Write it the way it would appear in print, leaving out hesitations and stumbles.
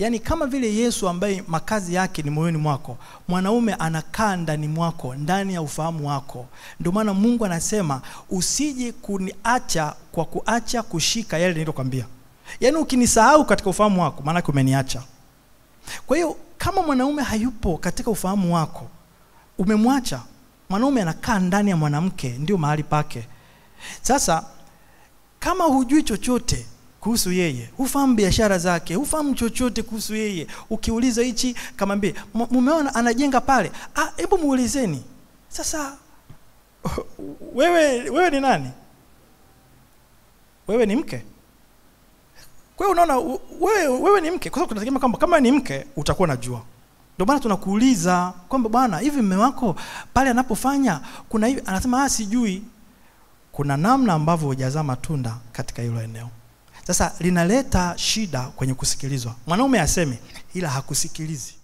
Yaani kama vile Yesu ambaye makazi yake ni moyoni mwako, mwanaume anakaa ndani mwako, ndani ya ufahamu wako. Ndio maana Mungu anasema usije kuniacha kwa kuacha kushika yale niliyokuambia. Yaani ukinisahau katika ufahamu wako, maana yake umeniacha. Kwa hiyo kama mwanaume hayupo katika ufahamu wako, umemwacha. Mwanaume anakaa ndani ya mwanamke, ndio mahali pake. Sasa kama hujui chochote kuhusu yeye, hufahamu biashara zake, hufahamu chochote kuhusu yeye, ukiuliza hichi kamwambie mumeona anajenga pale, hebu muulizeni. Sasa wewe ni nani? Wewe ni mke. Kwa hiyo unaona wewe ni mke, kwa sababu tunategemea kwamba kama ni mke utakuwa unajua. Ndio maana tunakuuliza kwamba bwana, hivi mume wako pale anapofanya kuna hivi, anasema sijui. Kuna namna ambavyo hujazaa matunda katika hilo eneo. Sasa linaleta shida kwenye kusikilizwa. Mwanaume aseme ila hakusikilizi.